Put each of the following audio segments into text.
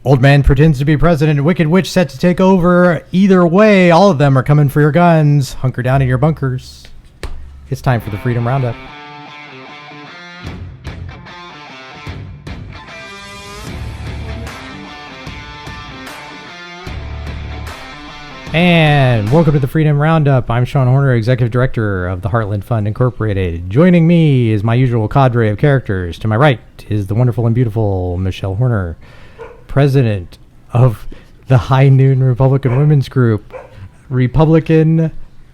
Old man pretends to be president. Wicked witch set to take over. Either way, all of them are coming for your guns. Hunker down in your bunkers. It's time for the Freedom Roundup. And welcome to the Freedom Roundup. I'm Shaun Horner, Executive Director of the Heartland Fund Incorporated. Joining me is my usual cadre of characters. To my right is the wonderful and beautiful Michelle Horner, President of the High Noon Republican Women's Group, Republican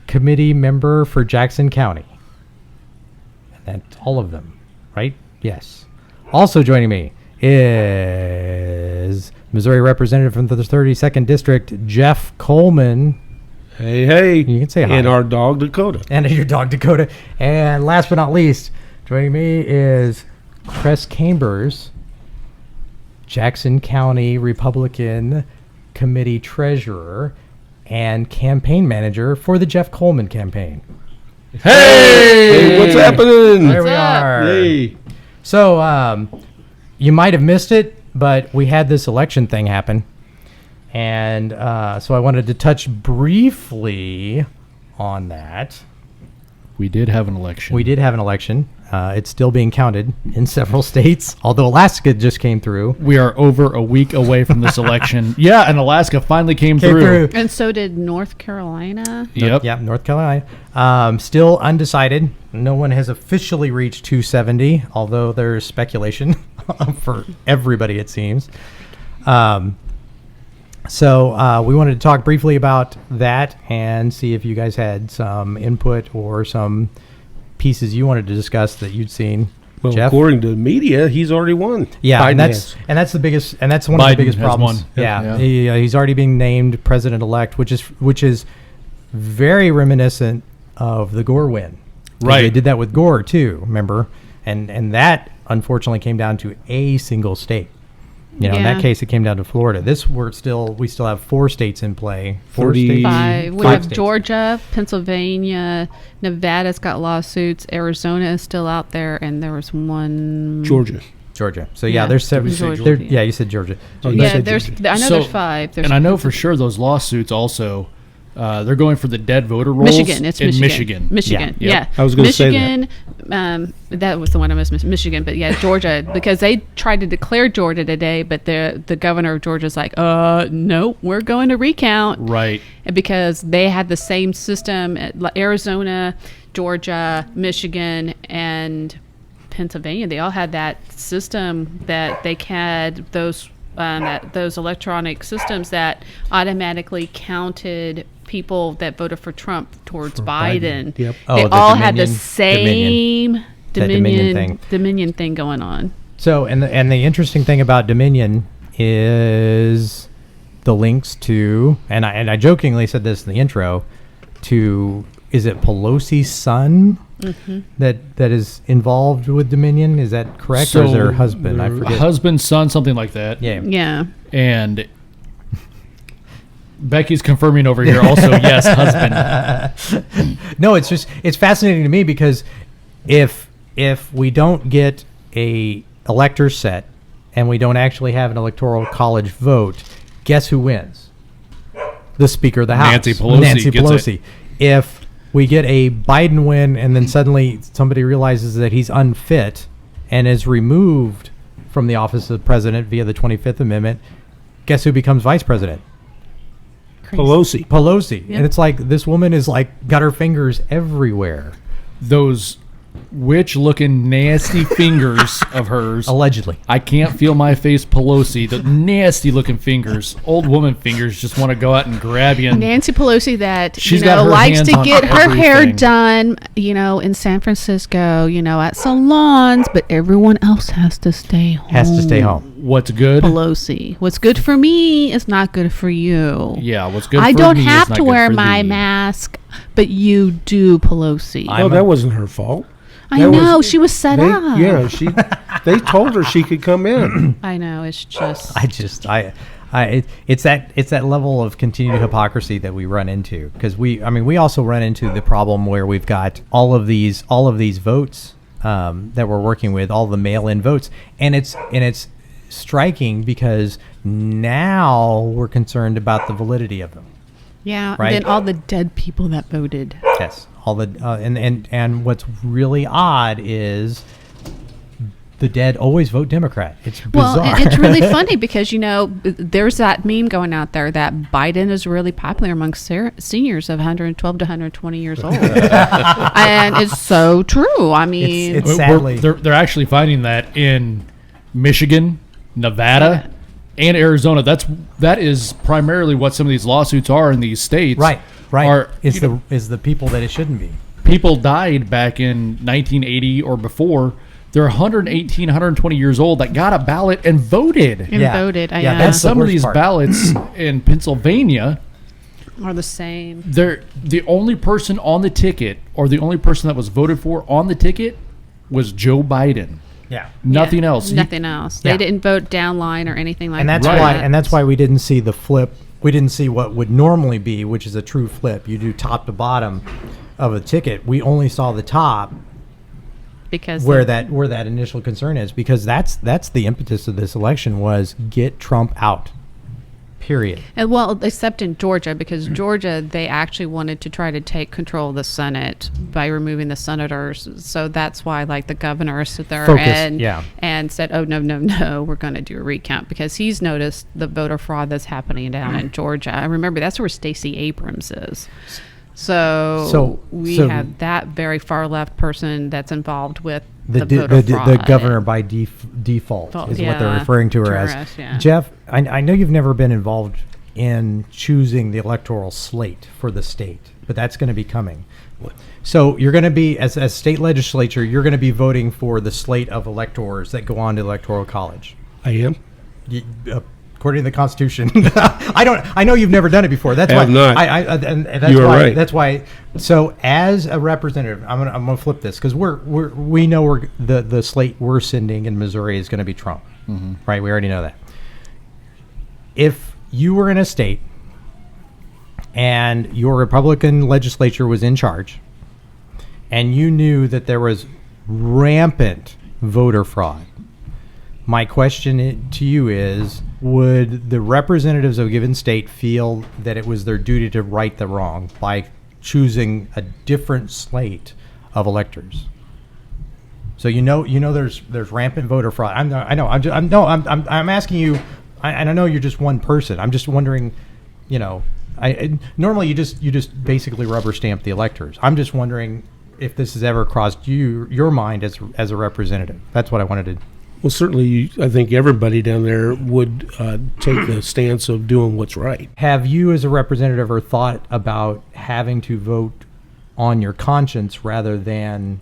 Committee Member for Jackson County. And that's all of them, right? Yes. Also joining me is Missouri Representative from the 32nd District, Jeff Coleman. Hey, hey. You can say hi. And our dog, Dakota. And your dog, Dakota. And last but not least, joining me is Kress Cambers, Jackson County Republican Committee Treasurer and Campaign Manager for the Jeff Coleman campaign. Hey, what's happening? There we are. Hey. So, you might have missed it, but we had this election thing happen. And so I wanted to touch briefly on that. We did have an election. It's still being counted in several states, although Alaska just came through. We are over a week away from this election. Yeah, and Alaska finally came through. And so did North Carolina. Yep. Yeah, North Carolina. Still undecided. No one has officially reached 270, although there's speculation for everybody, it seems. So we wanted to talk briefly about that and see if you guys had some input or some pieces you wanted to discuss that you'd seen. Well, Jeff? according to the media, he's already won. Yeah, Biden and has. that's the biggest, and that's one Biden of the biggest has problems. won. Yeah, Yeah. he's already being named president-elect, which is very reminiscent of the Gore win. Right. They did that with Gore too, remember? And that unfortunately came down to a single state. In that case, it came down to Florida. We still have 4 states in play. 4 states. 5. We 5 have states. Georgia, Pennsylvania, Nevada's got lawsuits. Arizona is still out there, and there was one. Georgia. So Yeah. there's 7. Georgia. Yeah, you said Georgia. Oh, you Yeah, said there's. Georgia. I know So- there's 5. There's And I know for sure those lawsuits also, they're going for the dead voter rolls Michigan. It's in Michigan. Michigan. Yeah. Yeah. Yep. I was gonna say that. Michigan. That was the one I missed. Michigan, but yeah, Georgia, because they tried to declare Georgia today, but the governor of Georgia's like, no, we're going to recount. right. Because they had the same system at Arizona, Georgia, Michigan, and Pennsylvania. They all had that system that they had those electronic systems that automatically counted people that voted for Trump towards Biden. Yep. They Oh, the all had the Dominion- same Dominion Dominion thing going on. So, and the interesting thing about Dominion is the links to, and I jokingly said this in the intro, to, is it Pelosi's son that is involved with Dominion? Is that correct? Or is So, her husband? I forget. Husband, son, something like that. Yeah. Yeah. And Becky's confirming over here also, yes, husband. No, it's fascinating to me because if we don't get a elector set and we don't actually have an electoral college vote, guess who wins? The Speaker of the House. Nancy Pelosi gets it. If we get a Biden win and then suddenly somebody realizes that he's unfit and is removed from the office of president via the 25th Amendment, guess who becomes vice president? Pelosi. Yep. And it's like this woman is like got her fingers everywhere. Those witch-looking nasty fingers of hers. Allegedly. I can't feel my face, Pelosi. The nasty-looking fingers, old woman fingers, just want to go out and grab you. And Nancy Pelosi that She's got her likes hands to on get her hair everything. done, in San Francisco, at salons, but everyone else has to stay home. what's good? Pelosi. What's good for me is not good for you. Yeah, what's good I for don't me is have not to good wear for my thee. mask, but you do, Pelosi. No, that wasn't her fault. I That know, was- she was set They, up. yeah, they told her she could come in. I know, it's just. It's that level of continued hypocrisy that we run into because we also run into the problem where we've got all of these votes that we're working with, all the mail-in votes, and it's striking because now we're concerned about the validity of them. Yeah, Right? and then all the dead people that voted. Yes, all the and what's really odd is the dead always vote Democrat. It's bizarre. Well, it's really funny because, there's that meme going out there that Biden is really popular among seniors of 112 to 120 years old. And it's so true. I mean, It's sadly. They're actually finding that in Michigan, Nevada, and Arizona. That is primarily what some of these lawsuits are in these states. right. Are, It's the people that it shouldn't be. people died back in 1980 or before. They're 118, 120 years old that got a ballot and voted. and voted. Yeah, And that's the some of worst these part. ballots in Pennsylvania, are the same. they're the only person on the ticket, or the only person that was voted for on the ticket, was Joe Biden. Yeah. Nothing Yeah, else. Nothing else. Yeah. They didn't vote down line or anything like And that's that. why we didn't see the flip. We didn't see what would normally be, which is a true flip. You do top to bottom of a ticket. We only saw the top because where that initial concern is, because that's the impetus of this election was get Trump out. Period. And well, except in Georgia, because Georgia, they actually wanted to try to take control of the Senate by removing the senators. So that's why, like, the governor stood there and said, "Oh no, we're going to do a recount," because he's noticed the voter fraud that's happening down in Georgia. I remember that's where Stacey Abrams is. So we have that very far left person that's involved with the voter fraud. The governor by default is what they're referring to her as. Yeah. Jeff, I know you've never been involved in choosing the electoral slate for the state, but that's going to be coming. So you're going to be, as state legislature, you're going to be voting for the slate of electors that go on to electoral college. I am. According to the Constitution. I know you've never done it before. That's I why have not. and that's You are why. right. That's why. So as a representative, I'm gonna flip this, because we know the slate we're sending in Missouri is going to be Trump, right? We already know that. If you were in a state and your Republican legislature was in charge, and you knew that there was rampant voter fraud, my question to you is, would the representatives of a given state feel that it was their duty to right the wrong by choosing a different slate of electors? So there's rampant voter fraud. I'm asking you, and I know you're just one person. I'm just wondering, normally you just basically rubber stamp the electors. I'm just wondering if this has ever crossed your mind as a representative. That's what I wanted to. Well, certainly, I think everybody down there would take the stance of doing what's right. Have you, as a representative, ever thought about having to vote on your conscience rather than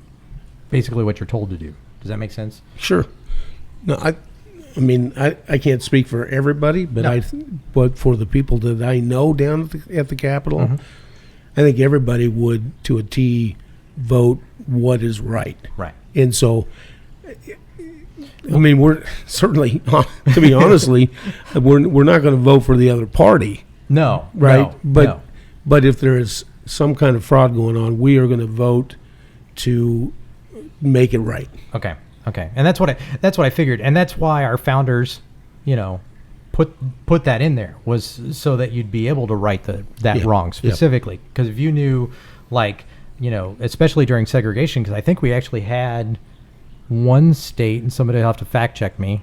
basically what you're told to do? Does that make sense? Sure. No, I can't speak for everybody, but No. but for the people that I know down at the Capitol, Mm-hmm. I think everybody would, to a T, vote what is right. Right. And so, we're certainly, to be honestly, we're not going to vote for the other party, No. right? No, But if there is some kind of fraud going on, we are going to vote to make it right. Okay. And that's what I figured, and that's why our founders, put that in there, was so that you'd be able to right that Yeah. wrong specifically. Because if you knew, especially during segregation, because I think we actually had one state, and somebody will have to fact check me.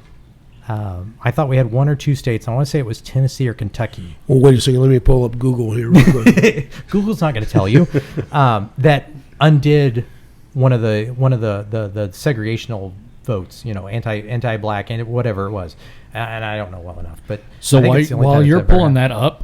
I thought we had one or two states. I want to say it was Tennessee or Kentucky. Well, wait a second. Let me pull up Google here real quick. Google's not going to tell you that undid one of the segregational votes. Anti-black and whatever it was. And I don't know well enough, but So I think it's the only while time it's you're ever pulling happened. that up,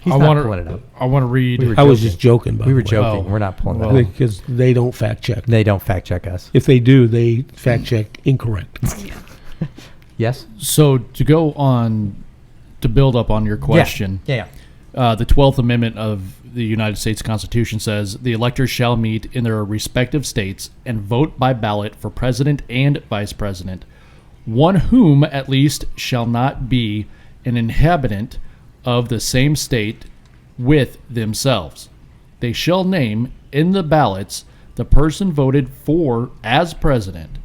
He's I not want pulling it up. I want to read. We were I was joking. just joking. By We were the way. joking. Oh. We're not pulling Well. that up. Because they don't fact check. They don't fact check us. If they do, they fact check incorrect. Yes. So to go on, to build up on your question, Yeah. the 12th Amendment of the United States Constitution says the electors shall meet in their respective states and vote by ballot for president and vice president, one whom at least shall not be an inhabitant of the same state with themselves. They shall name in the ballots the person voted for as president,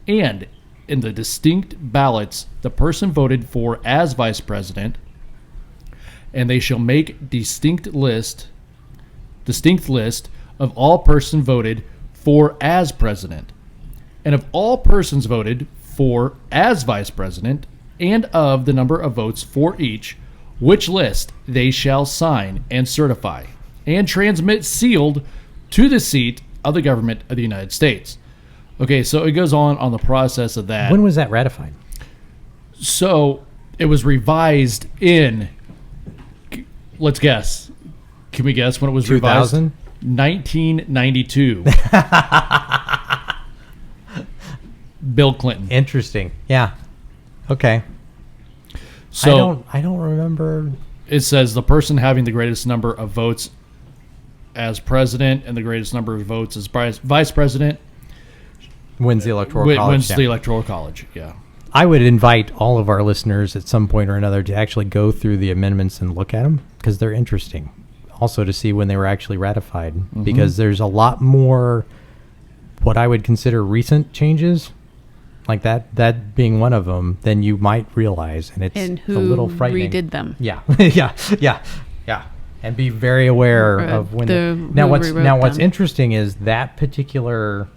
and in the distinct ballots the person voted for as vice president, and they shall make distinct list of all persons voted for as president, and of all persons voted for as vice president, and of the number of votes for each, which list they shall sign and certify, and transmit sealed to the seat of the government of the United States. Okay, so it goes on the process of that. When was that ratified? So it was revised in, let's guess. Can we guess when it was 2000? revised? 1992. Bill Clinton. Interesting. Yeah. Okay. So I don't remember. it says the person having the greatest number of votes as president and the greatest number of votes as vice president Wins the electoral college. wins the electoral college. Yeah. I would invite all of our listeners at some point or another to actually go through the amendments and look at them because they're interesting. Also to see when they were actually ratified because there's a lot more what I would consider recent changes, like that being one of them, than you might realize, and it's who a little frightening. redid them. Yeah, yeah, and be very aware of when. What's them. interesting is that particular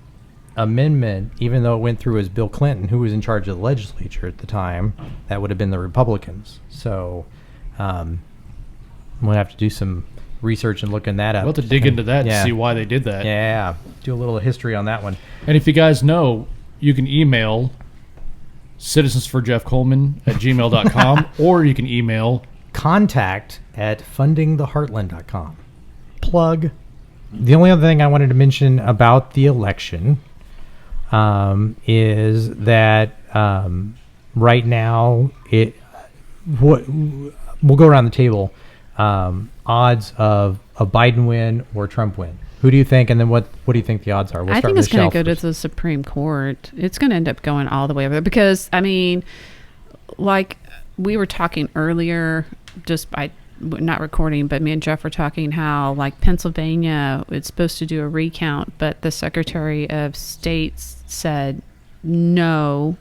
amendment, even though it went through as Bill Clinton, who was in charge of the legislature at the time, that would have been the Republicans. So, we'll have to do some research and looking that up. We'll have to dig into that to see why they did that. Yeah, do a little history on that one. And if you guys know, you can email citizensforjeffcoleman@gmail.com or you can email contact@fundingtheheartland.com. Plug. The only other thing I wanted to mention about the election is that right now we'll go around the table. Odds of a Biden win or Trump win. Who do you think? And then what do you think the odds are? I think it's going to go to the Supreme Court. It's going to end up going all the way over there because, I mean, like we were talking earlier, just by not recording, but me and Jeff were talking how, like, Pennsylvania, it's supposed to do a recount, but the Secretary of State said no,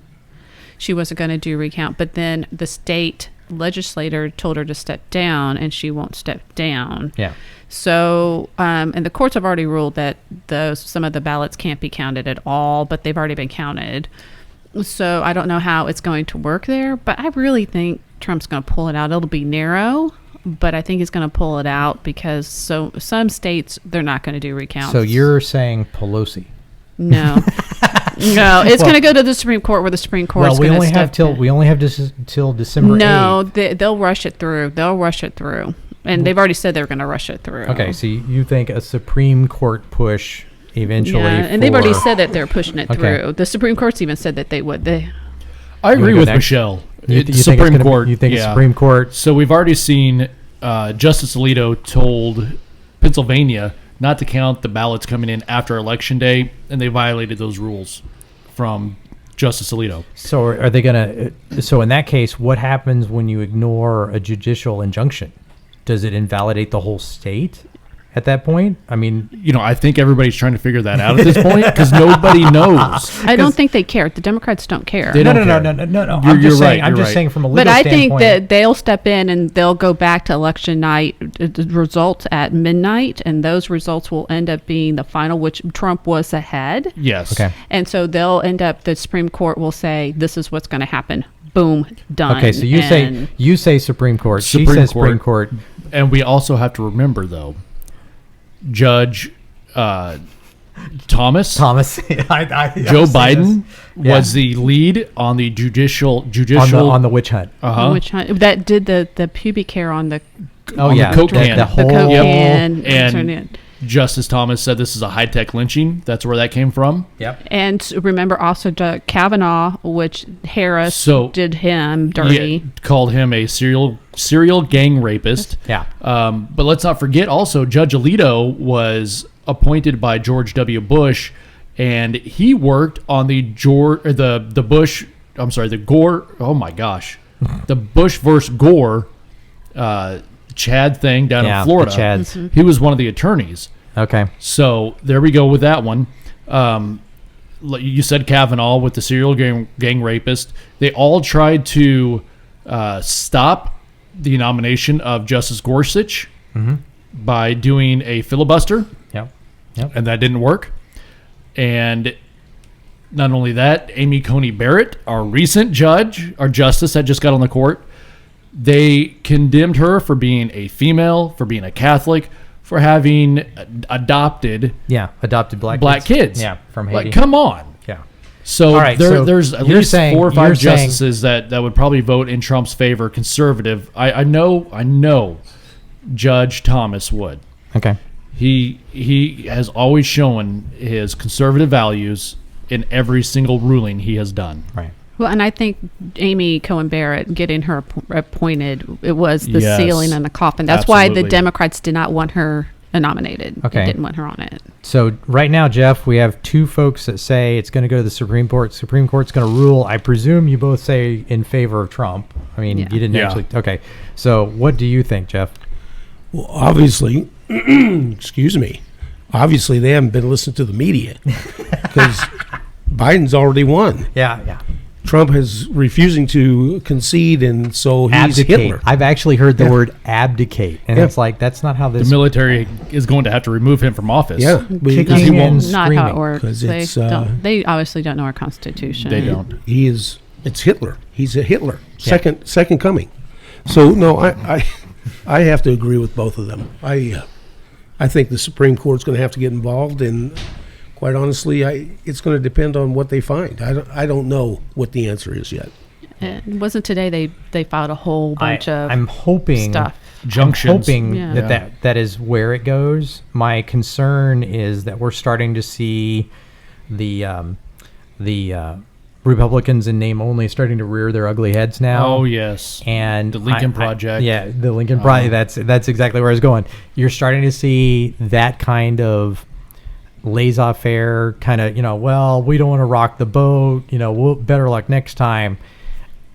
she wasn't going to do a recount. But then the state legislator told her to step down, and she won't step down. Yeah. So, and the courts have already ruled that some of the ballots can't be counted at all, but they've already been counted. So I don't know how it's going to work there, but I really think Trump's going to pull it out. It'll be narrow, but I think he's going to pull it out because some states, they're not going to do recounts. So you're saying Pelosi? No. No, it's going to go to the Supreme Court where the Supreme Court is going to step in. We only have till December 8th. No, they'll rush it through. They'll rush it through. And they've already said they're going to rush it through. Okay, so you think a Supreme Court push eventually? Yeah, and they've already said that they're pushing it through. The Supreme Court's even said that they would. I agree with Michelle. You think Supreme Court? So we've already seen Justice Alito told Pennsylvania not to count the ballots coming in after Election Day, and they violated those rules from Justice Alito. So are they going to? So in that case, what happens when you ignore a judicial injunction? Does it invalidate the whole state at that point? I mean, I think everybody's trying to figure that out at this point because nobody knows. I don't think they care. The Democrats don't care. No. I'm just saying from a legal standpoint. But I think that they'll step in and they'll go back to election night results at midnight, and those results will end up being the final, which Trump was ahead. Yes. Okay. And so they'll end up. The Supreme Court will say, "This is what's going to happen." Boom, done. Okay, so you say Supreme Court. She says Supreme Court. And we also have to remember, though, Judge Thomas Joe Biden was the lead on the judicial on the witch hunt. Witch hunt that did the pubic hair on the the coke can. The whole can. And Justice Thomas said this is a high-tech lynching. That's where that came from. Yep. And remember also Kavanaugh, which Harris did him dirty. Called him a serial gang rapist. Yeah. But let's not forget also Judge Alito was appointed by George W. Bush, and he worked on the Gore. Oh my gosh, the Bush versus Gore. Chad thing down in Florida. The Chads. Mm-hmm. He was one of the attorneys. Okay. So there we go with that one. like you said, Kavanaugh with the serial gang rapist. They all tried to stop the nomination of Justice Gorsuch by doing a filibuster. Yep. And that didn't work. And not only that, Amy Coney Barrett, our recent justice that just got on the court, they condemned her for being a female, for being a Catholic, for having adopted black kids. Yeah, from Haiti. Like, come on. Yeah. So, there's at least 4 or 5 justices that would probably vote in Trump's favor, conservative. I know Judge Thomas would. Okay. He has always shown his conservative values in every single ruling he has done. Right. Well, and I think Amy Cohen Barrett getting her appointed, it was the ceiling and the coffin. That's why the Democrats did not want her nominated. Okay. They didn't want her on it. So right now, Jeff, we have 2 folks that say it's going to go to the Supreme Court. Supreme Court's going to rule. I presume you both say in favor of Trump. I mean, you didn't actually. Okay. So what do you think, Jeff? Well, obviously, excuse me. Obviously, they haven't been listening to the media because Biden's already won. Yeah. Trump is refusing to concede, and so he's Abdicate. Hitler. I've actually heard the word abdicate, and it's like that's not how this. The military is going to have to remove him from office. Yeah, Kicking he won't. and Not how it works. 'Cause They, it's, they obviously don't know our Constitution. They don't. He is. It's Hitler. He's a Hitler. Second coming. So no, I have to agree with both of them. I think the Supreme Court's going to have to get involved, and quite honestly, it's going to depend on what they find. I don't know what the answer is yet. It wasn't today they filed a whole bunch of I'm hoping stuff. Junctions. I'm hoping that is where it goes. My concern is that we're starting to see the Republicans in name only starting to rear their ugly heads now. Oh yes, and the Lincoln Project. The Lincoln Project. That's exactly where I was going. You're starting to see that kind of laissez-faire kind of, well, we don't want to rock the boat. We'll better luck next time.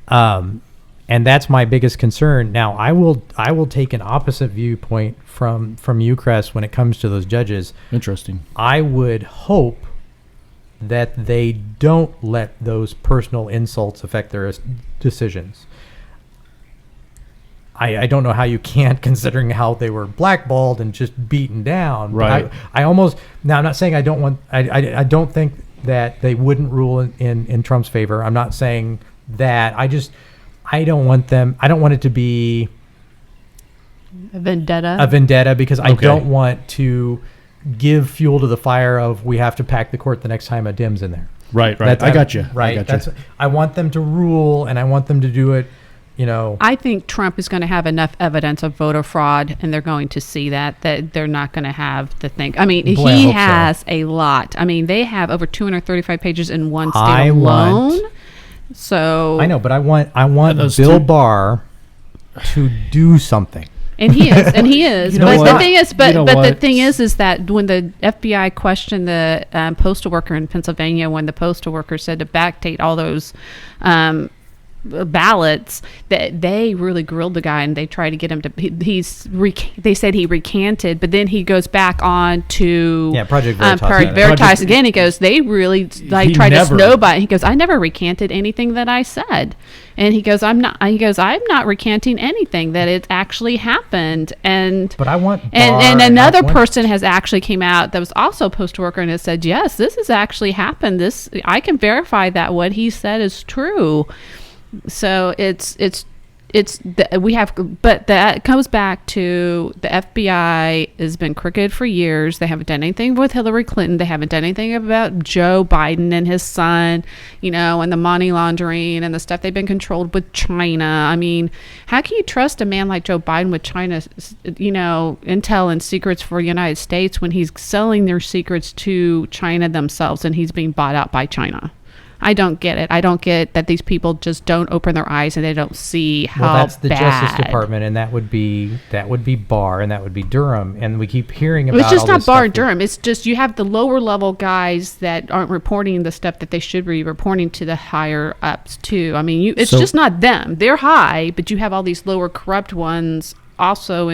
And that's my biggest concern. Now, I will take an opposite viewpoint from you, Kress, when it comes to those judges. Interesting. I would hope that they don't let those personal insults affect their decisions. I don't know how you can't, considering how they were blackballed and just beaten down. Right. I almost, now I'm not saying I don't think that they wouldn't rule in Trump's favor. I'm not saying that. I don't want it to be a vendetta. Because I don't want to give fuel to the fire of we have to pack the court the next time a Dim's in there. Right. I got you. Right. I want them to rule, and I want them to do it. I think Trump is going to have enough evidence of voter fraud, and they're going to see that they're not going to have to think. I mean, he has a lot. I mean, they have over 235 pages in one state alone. So I know, but I want Bill Barr to do something. And he is. But the thing is, the thing is that when the FBI questioned the postal worker in Pennsylvania, when the postal worker said to backdate all those ballots, that they really grilled the guy, and they tried to get him to. They said he recanted, but then he goes back on to Project Veritas again. He goes, they really tried to snowball. He goes, I never recanted anything that I said, and he goes, I'm not recanting anything, that it actually happened. But I want and another person has actually came out that was also a postal worker and has said, yes, this has actually happened. This, I can verify that what he said is true. So but that comes back to the FBI has been crooked for years. They haven't done anything with Hillary Clinton. They haven't done anything about Joe Biden and his son, and the money laundering and the stuff they've been controlled with China. I mean, how can you trust a man like Joe Biden with China, intel and secrets for the United States when he's selling their secrets to China themselves and he's being bought out by China? I don't get it. I don't get that these people just don't open their eyes and they don't see how bad. Well, that's the Justice Department, and that would be Barr, and that would be Durham, and we keep hearing about. It's just all not this Barr stuff and Durham. It's just you have the lower level guys that aren't reporting the stuff that they should be reporting to the higher ups too. I mean, it's just not them. They're high, but you have all these lower corrupt ones also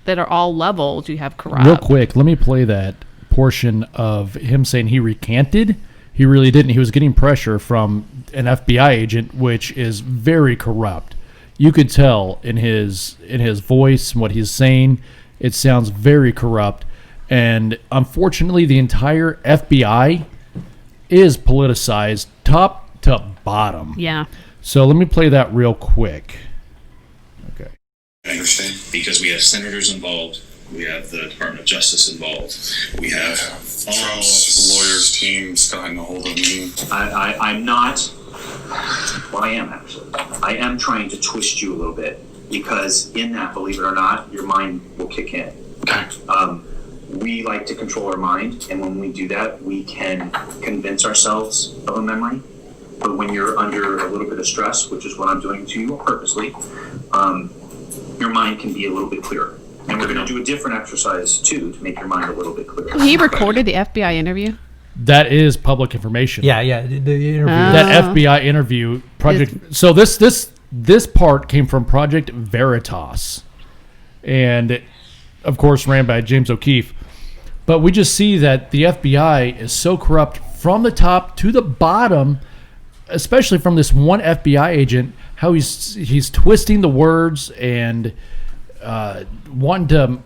that are all levels. You have corrupt. Real quick, let me play that portion of him saying he recanted. He really didn't. He was getting pressure from an FBI agent, which is very corrupt. You could tell in his voice and what he's saying, it sounds very corrupt. And unfortunately, the entire FBI is politicized top to bottom. Yeah. So let me play that real quick. Okay. I understand, because we have senators involved, we have the Department of Justice involved, we have Trump's lawyers team's gotten a hold of me. I'm not. Well, I am actually. I am trying to twist you a little bit, because in that, believe it or not, your mind will kick in. Okay. We like to control our mind, and when we do that, we can convince ourselves of a memory. But when you're under a little bit of stress, which is what I'm doing to you purposely, your mind can be a little bit clearer. And we're going to do a different exercise, too, to make your mind a little bit clearer. He recorded the FBI interview. That is public information. Yeah, the interview. That FBI interview project. So this part came from Project Veritas, and of course ran by James O'Keefe. But we just see that the FBI is so corrupt from the top to the bottom, especially from this one FBI agent. How he's twisting the words and wanting to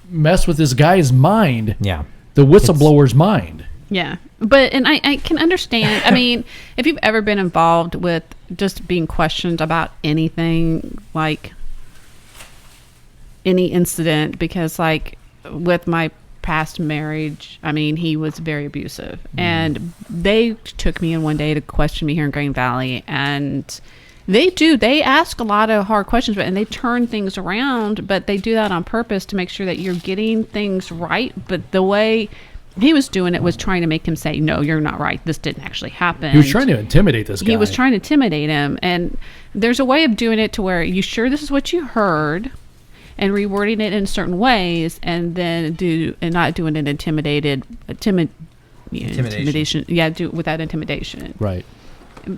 mess with this guy's mind. Yeah, the whistleblower's mind. Yeah. But, and I can understand, I mean, if you've ever been involved with just being questioned about anything, like any incident, because like with my past marriage, I mean, he was very abusive. And they took me in one day to question me here in Green Valley, and they ask a lot of hard questions, and they turn things around, but they do that on purpose to make sure that you're getting things right. But the way he was doing it was trying to make him say, no, you're not right, this didn't actually happen. He was trying to intimidate this guy. He was trying to intimidate him, and there's a way of doing it to where you sure this is what you heard, and rewording it in certain ways, and then not doing an intimidation. Yeah, do it without intimidation. Right.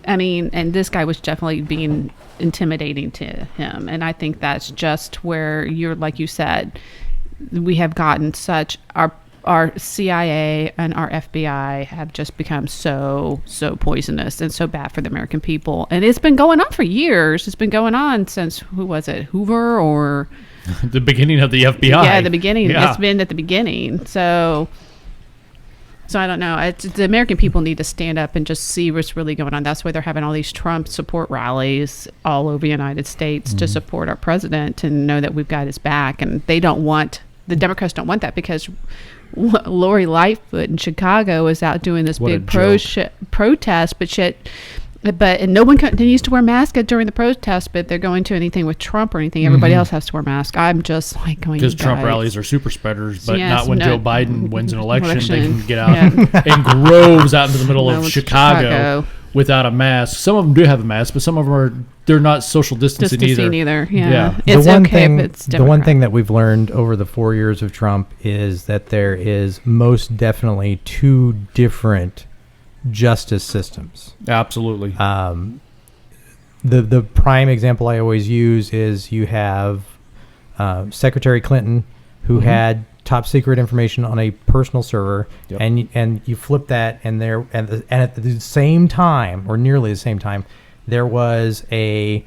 I mean, and this guy was definitely being intimidating to him, and I think that's just where you're, like you said, we have gotten such our CIA and our FBI have just become so poisonous and so bad for the American people. And it's been going on for years. It's been going on since, who was it, Hoover or... the beginning of the FBI. Yeah, the beginning. Yeah. It's been at the beginning. So I don't know. The American people need to stand up and just see what's really going on. That's why they're having all these Trump support ralies all over the United States to support our president and know that we've got his back. And the Democrats don't want that, because Lori Lightfoot in Chicago is out doing this big protest, but no one continues to wear masks during the protest, but they're going to anything with Trump or anything. Everybody else has to wear masks. I'm just like going, because Trump rallies are super spreaders, but not when Joe Biden wins an election. They can get out Yeah. in groves out into the middle of Chicago without a mask. Some of them do have a mask, but some of them they're not social distancing either. Yeah. It's okay if it's Democrat. The one thing that we've learned over the 4 years of Trump is that there is most definitely two different justice systems. Absolutely. The prime example I always use is you have Secretary Clinton, who had top secret information on a personal server, and you flip that, and at the same time, or nearly the same time, there was I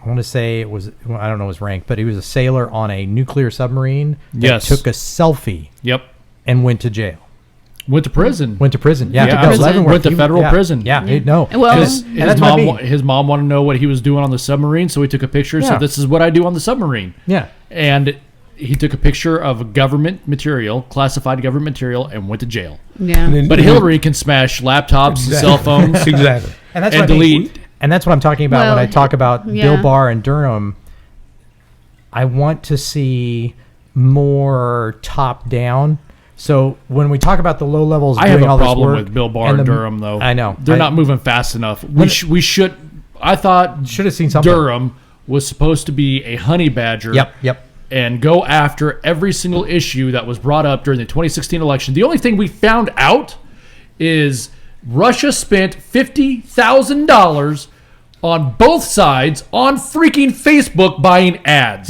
want to say it was, I don't know his rank, but he was a sailor on a nuclear submarine that took a selfie and went to jail. Went to prison. Yeah. Went to federal prison. Yeah. His mom wanted to know what he was doing on the submarine, so he took a picture. So this is what I do on the submarine. Yeah. And he took a picture of government material, classified government material, and went to jail. Yeah. But Hillary can smash laptops and cell phones. Exactly. And that's and what delete. And that's what I'm talking about when I talk about yeah. Bill Barr and Durham. I want to see more top down. So when we talk about the low levels, I have doing a all this problem work, with Bill Barr and Durham, though. I know they're not moving fast enough. We should. I thought should have seen something. Durham was supposed to be a honey badger. Yep. And go after every single issue that was brought up during the 2016 election. The only thing we found out is Russia spent $50,000 on both sides on freaking Facebook buying ads.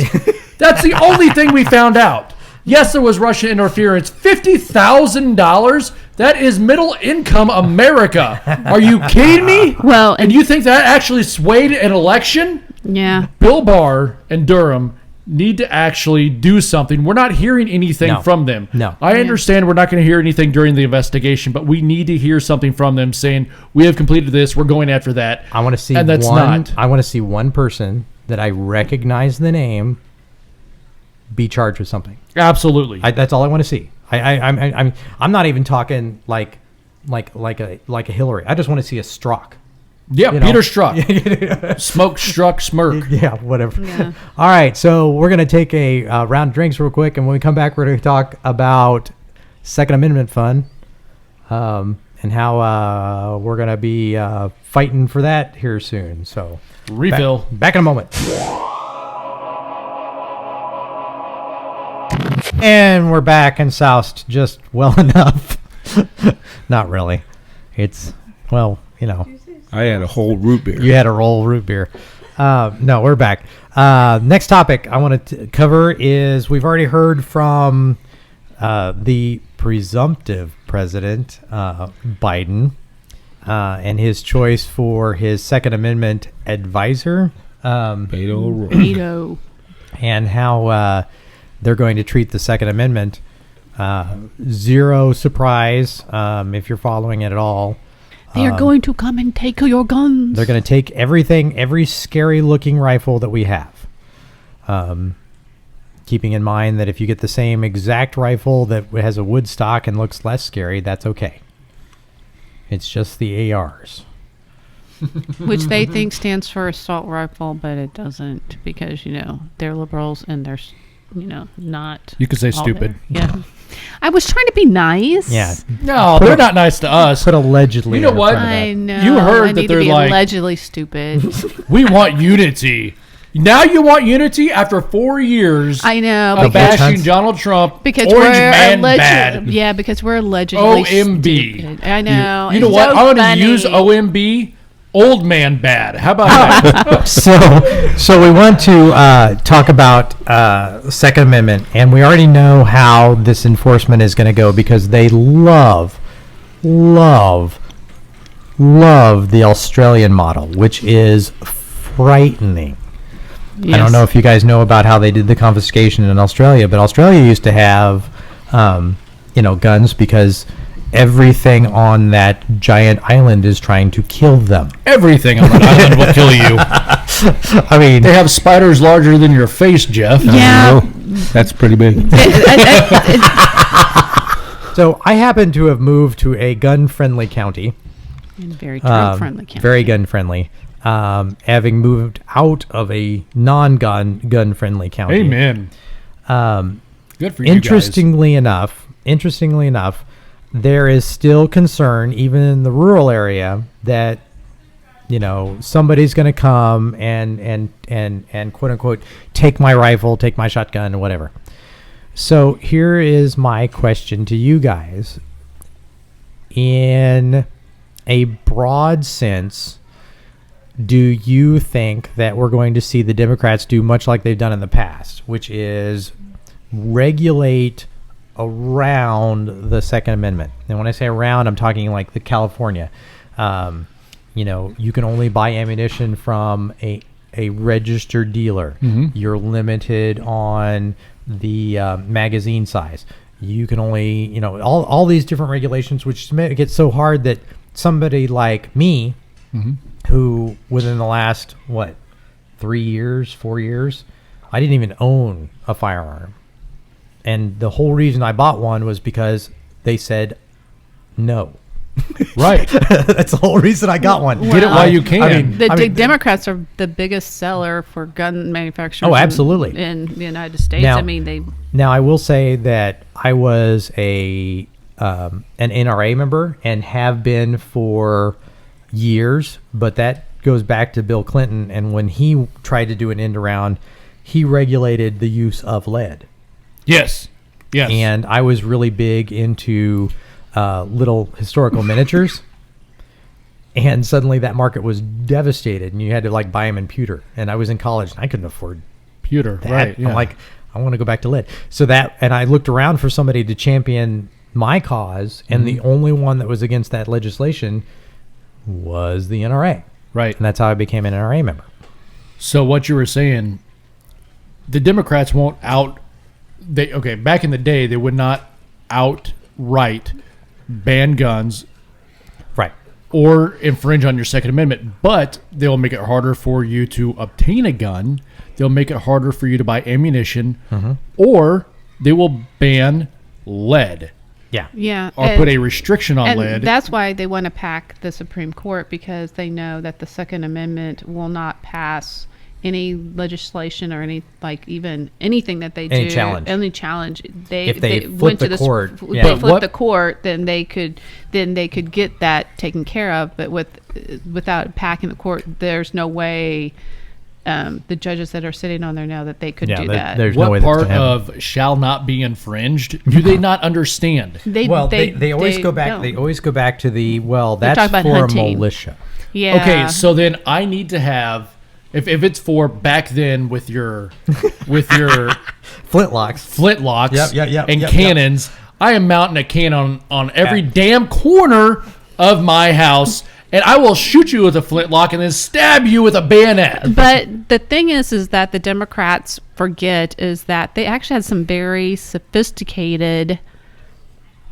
That's the only thing we found out. Yes, there was Russian interference. $50,000? That is middle income America. Are you kidding me? Well, and you think that actually swayed an election? Yeah. Bill Barr and Durham need to actually do something. We're not hearing anything from them. No. I understand we're not going to hear anything during the investigation, but we need to hear something from them saying, we have completed this, we're going after that. I want to see and that's not. I want to see one person that I recognize the name be charged with something. Absolutely. That's all I want to see. I'm not even talking like a Hillary. I just want to see a Strzok. Yeah, You know? Peter Strzok. Smoke, struck, smirk. Yeah, whatever. Yeah. All right, so we're going to take a round of drinks real quick, and when we come back, we're going to talk about Second Amendment fun and how we're going to be fighting for that here soon. So Refill. back in a moment. And we're back and soused just well enough. Not really. It's, well, you know. I had a whole root beer. You had a roll root beer. No, we're back. Next topic I want to cover is we've already heard from the presumptive president, Biden, and his choice for his Second Amendment advisor, Beto O'Rourke. Beto. and how they're going to treat the Second Amendment. Zero surprise if you're following it at all. They are going to come and take your guns. They're going to take everything, every scary-looking rifle that we have. Keeping in mind that if you get the same exact rifle that has a wood stock and looks less scary, that's okay. It's just the ARs. Which they think stands for assault rifle, but it doesn't because, they're liberals and they're, not. You could say all stupid. there. Yeah. I was trying to be nice. Yeah. No, they're not nice to us. Put allegedly. You know in what? front of that. I know. You heard I that need they're to be like- allegedly stupid. We want unity. Now you want unity after 4 years I know. of Because- bashing Donald Trump. Because Orange we're man alleged, bad. Yeah, because we're allegedly OMB. stupid. I know. You know It's what? so I'm going to funny. use OMB. Old man bad. How about that? So we want to talk about Second Amendment, and we already know how this enforcement is going to go because they love the Australian model, which is frightening. I don't know if you guys know about how they did the confiscation in Australia, but Australia used to have, guns because everything on that giant island is trying to kill them. Everything on that island will kill you. I mean, They have spiders larger than your face, Jeff. Yeah. That's pretty big. so I happen to have moved to a gun-friendly county. Very Trump-friendly campaign. Very gun-friendly. Having moved out of a gun-friendly county. Amen. Good for you Interestingly enough, there is still concern, even in the rural area, that somebody's going to come and quote unquote take my rifle, take my shotgun, or whatever. So here is my question to you guys. In a broad sense, do you think that we're going to see the Democrats do much like they've done in the past, which is regulate around the Second Amendment? And when I say around, I'm talking like the California. You can only buy ammunition from a registered dealer. Mm-hmm. You're limited on the magazine size. You can only, all these different regulations, which make it so hard that somebody like me, who within the last, 4 years, I didn't even own a firearm. And the whole reason I bought one was because they said no. Right. That's the whole reason I got one. Get it while you can. The Democrats are the biggest seller for gun manufacturers. Oh, absolutely. In the United States. Now- they. Now, I will say that I was an NRA member and have been for years, but that goes back to Bill Clinton. And when he tried to do an end around, he regulated the use of lead. Yes. And I was really big into little historical miniatures. And suddenly that market was devastated, and you had to buy them in pewter. And I was in college, and I couldn't afford Pewter. that. Right. Yeah. I'm like, I want to go back to lead. So that, and I looked around for somebody to champion my cause, and the only one that was against that legislation was the NRA. Right. And that's how I became an NRA member. So what you were saying, the Democrats won't back in the day, they would not outright ban guns Right. or infringe on your Second Amendment, but they'll make it harder for you to obtain a gun. They'll make it harder for you to buy ammunition, or they will ban lead. Yeah. Yeah. Or put a restriction on and lead. that's why they want to pack the Supreme Court, because they know that the Second Amendment will not pass any legislation or even anything that they Any do. challenge. Any challenge. If they flip went the to court, If yeah. they But flip the court, then they could get that taken care of. But without packing the court, there's no way. The judges that are sitting on there now that they could do that. There's no way What that's part gonna happen. of shall not be infringed do they not understand? They always go back. don't. They always go back to that's talking about for hunting. a militia. Yeah. Okay, so then I need to have, if it's for back then with your Flintlocks. flintlocks Yep, and yep. cannons, I am mounting a cannon on every damn corner of my house, and I will shoot you with a flintlock and then stab you with a bayonet. But the thing is that the Democrats forget is that they actually had some very sophisticated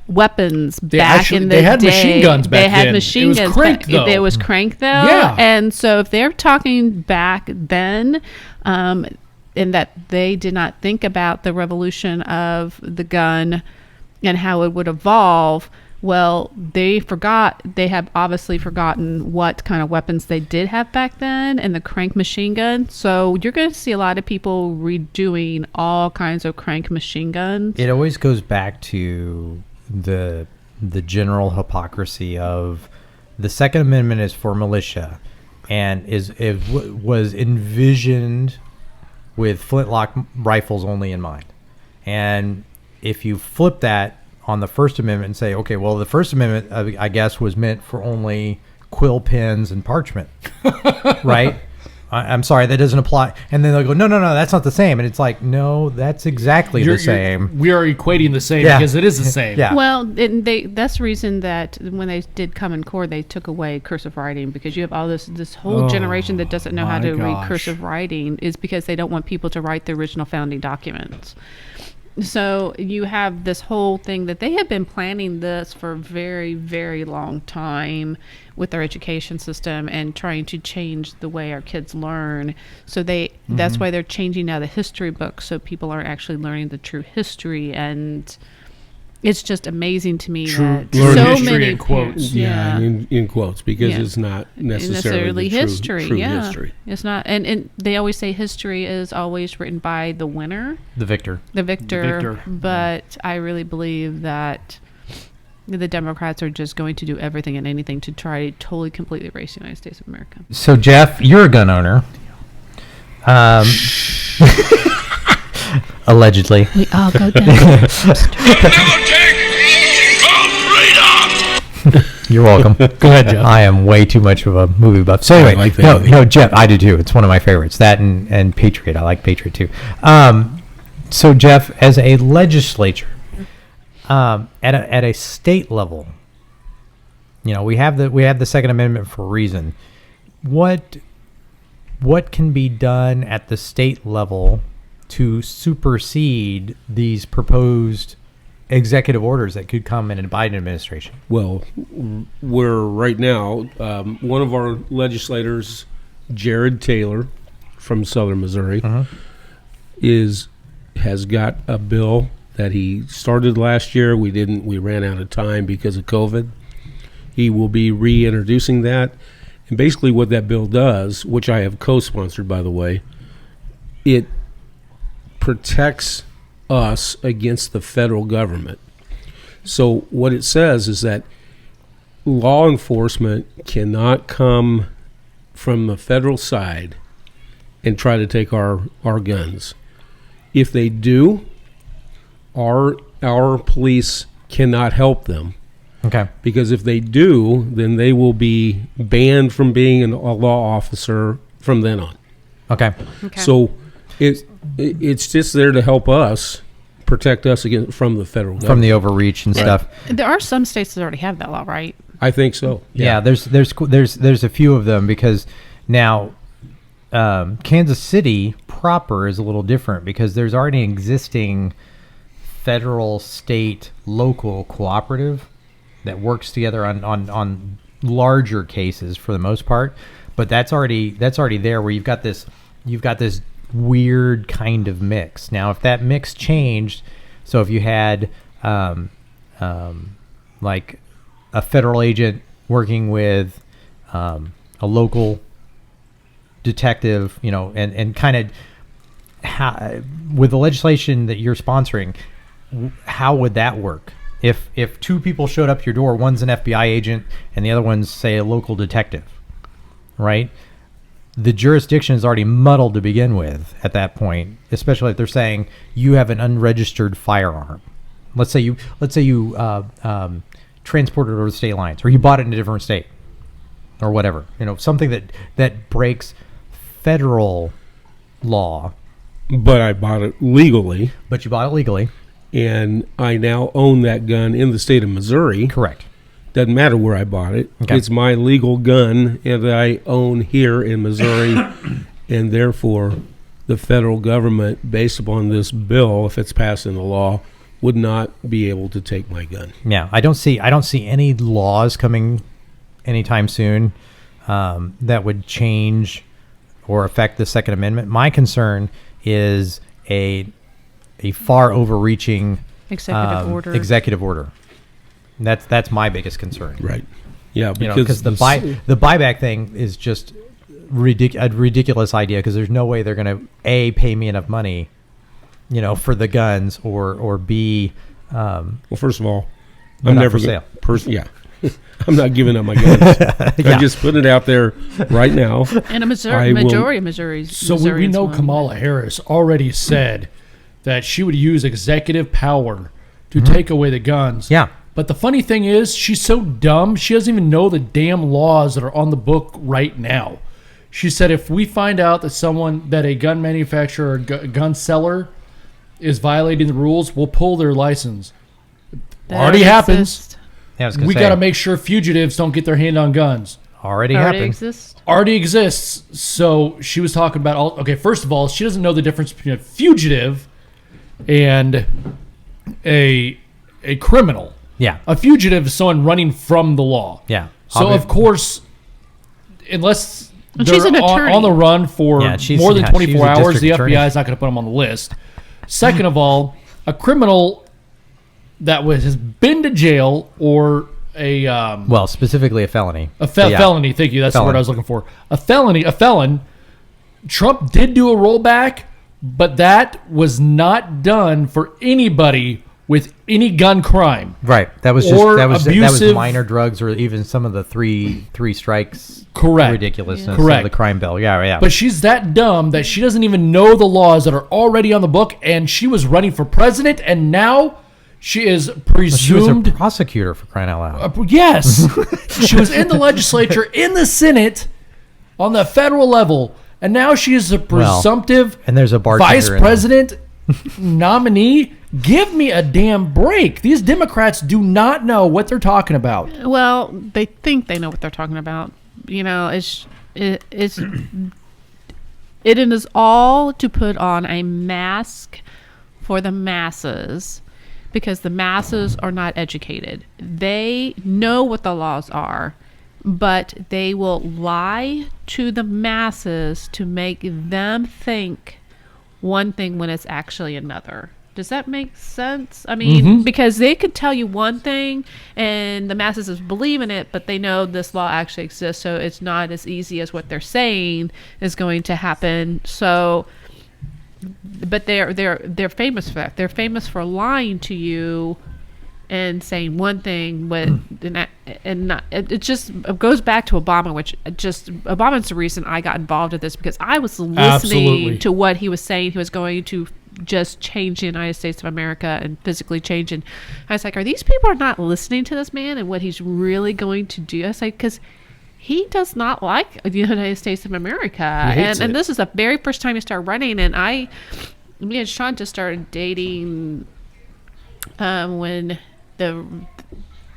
weapons back in the day. They had machine guns back They had then. machine It was guns. crank, though. It was crank, though. Yeah. And so if they're talking back then, and that they did not think about the revolution of the gun and how it would evolve, well, they have obviously forgotten what kind of weapons they did have back then and the crank machine gun. So you're going to see a lot of people redoing all kinds of crank machine guns. It always goes back to the general hypocrisy of the Second Amendment is for militia, and was envisioned with flintlock rifles only in mind. And if you flip that on the First Amendment and say, okay, well, the First Amendment, I guess, was meant for only quill pens and parchment, right? I'm sorry, that doesn't apply. And then they'll go, no, that's not the same. And it's like, no, that's exactly the same. We are equating the same Yeah. because it is the same. Yeah. Well, that's the reason that when they did Common Core, they took away cursive writing, because you have all this whole generation that doesn't know how my to read gosh. cursive writing, is because they don't want people to write the original founding documents. So you have this whole thing that they have been planning this for a very, very long time with our education system and trying to change the way our kids learn. So that's why they're changing now the history books, so people are actually learning the true history. And it's just amazing to me that learn so history many in quotes. parents, in quotes, because Yeah. it's not necessarily the history. true Yeah, history. it's not. And they always say history is always written by the winner. The victor. The victor. victor. But I really believe that the Democrats are just going to do everything and anything to try to totally, completely erase the United States of America. So, Jeff, you're a gun owner. Allegedly. We all go down. You're welcome. Go ahead, Jeff. I am way too much of a movie buff. So anyway, like that movie. no, Jeff, I do too. It's one of my favorites. That and Patriot. I like Patriot too. So Jeff, as a legislature, at a state level, we have the Second Amendment for a reason. What can be done at the state level to supersede these proposed executive orders that could come in a Biden administration? Well, we're right now, one of our legislators, Jared Taylor from Southern Missouri, has got a bill that he started last year. We ran out of time because of COVID. He will be reintroducing that. And basically what that bill does, which I have co-sponsored, by the way, it protects us against the federal government. So what it says is that law enforcement cannot come from the federal side and try to take our guns. If they do, our police cannot help them. Okay. Because if they do, then they will be banned from being a law officer from then on. Okay. Okay. So it's just there to help us protect us against from the federal government. from the overreach and stuff. There are some states that already have that law, right? I think so. Yeah, there's a few of them because now Kansas City proper is a little different because there's already an existing federal, state, local cooperative that works together on larger cases for the most part. But that's already there where you've got this weird kind of mix. Now, if that mix changed, so if you had like a federal agent working with a local detective, and kind of with the legislation that you're sponsoring, how would that work? If two people showed up your door, one's an FBI agent and the other one's, say, a local detective, right? The jurisdiction is already muddled to begin with at that point, especially if they're saying you have an unregistered firearm. Let's say you transported it over the state lines, or you bought it in a different state, or whatever. Something that breaks federal law. But I bought it legally. But you bought it legally. And I now own that gun in the state of Missouri. Correct. Doesn't matter where I bought it. Okay. It's my legal gun that I own here in Missouri, and therefore the federal government, based upon this bill, if it's passed into law, would not be able to take my gun. Yeah, I don't see any laws coming anytime soon that would change or affect the Second Amendment. My concern is a far overreaching executive order. That's my biggest concern. Right. Yeah, because the buyback thing is just a ridiculous idea, because there's no way they're going to A, pay me enough money, for the guns, or B, well, first of all, I'm never for sale. I'm not giving up my guns. I'm just putting it out there right now. And a majority of Missouri's. So we know Kamala Harris already said that she would use executive power to take away the guns. Yeah. But the funny thing is, she's so dumb, she doesn't even know the damn laws that are on the book right now. She said if we find out that a gun manufacturer or gun seller is violating the rules, we'll pull their license. Already happens. Yeah, we got to make sure fugitives don't get their hand on guns. Already exists. So she was talking about, first of all, she doesn't know the difference between a fugitive and a criminal. Yeah. A fugitive is someone running from the law. Yeah. So, of course, unless she's an they're attorney. on the run for more than 24 hours, the FBI is not going to put them on the list. Second of all, a criminal that has been to jail or specifically a felony. Felony, thank you. That's the word I was looking for. A felon. Trump did do a rollback, but that was not done for anybody with any gun crime. Right. That was minor drugs, or even some of the three strikes. Correct. Ridiculousness of the crime bill. Yeah. But she's that dumb that she doesn't even know the laws that are already on the book, and she was running for president, and now she is presumed... She was a prosecutor, for crying out loud. Yes. She was in the legislature, in the Senate, on the federal level, and now she is a presumptive and there's a vice president nominee. Give me a damn break. These Democrats do not know what they're talking about. Well, they think they know what they're talking about. It is all to put on a mask for the masses, because the masses are not educated. They know what the laws are, but they will lie to the masses to make them think one thing when it's actually another. Does that make sense? I mean, because they could tell you one thing and the masses believe in it, but they know this law actually exists, so it's not as easy as what they're saying is going to happen. So, but they're famous for that. They're famous for lying to you and saying one thing, but it just goes back to Obama, Obama's the reason I got involved with this, because I was listening to what he was saying. He was going to just change the United States of America and physically change. And I was like, are these people not listening to this man and what he's really going to do? I was like, because he does not like the United States of America. And this is the very first time he started running. And me and Shaun just started dating when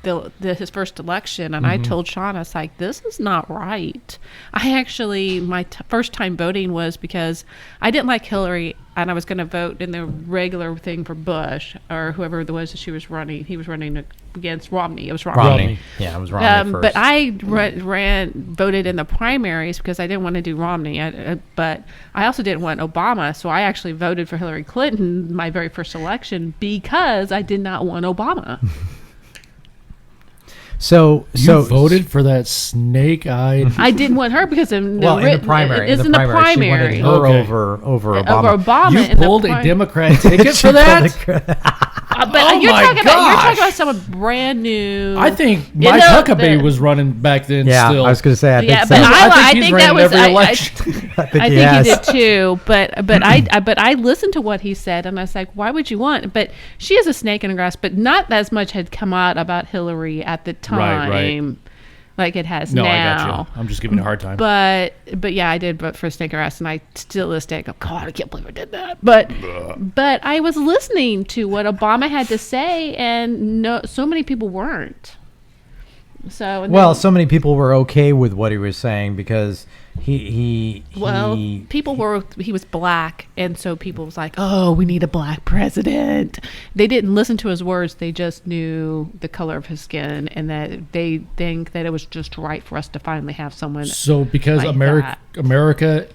his first election, and I told Shaun, I was like, this is not right. I actually, my first time voting was because I didn't like Hillary, and I was going to vote in the regular thing for Bush, or whoever it was that she was running. He was running against Romney. It was Romney. Yeah, it was Romney first. But I voted in the primaries because I didn't want to do Romney. But I also didn't want Obama, so I actually voted for Hillary Clinton my very first election because I did not want Obama. So you voted for that snake-eyed. I didn't want her because in the primary, it's in the primary. She wanted her over Obama. Over Obama. You pulled a Democrat ticket for that? But you're talking about someone brand new. I think Mike Huckabee was running back then. Yeah, still. I was going to say. I think that was. I think he did too. But I listened to what he said, and I was like, why would you want? But she is a snake in the grass. But not as much had come out about Hillary at the time. Right. Like it has now. I got you. I'm just giving you a hard time. But yeah, I did vote for snake grass, and I still to this day go, God, I can't believe I did that. But I was listening to what Obama had to say, and so many people weren't. So so many people were okay with what he was saying because he was black, and so people was like, oh, we need a black president. They didn't listen to his words, they just knew the color of his skin, and that they think that it was just right for us to finally have someone. So because like America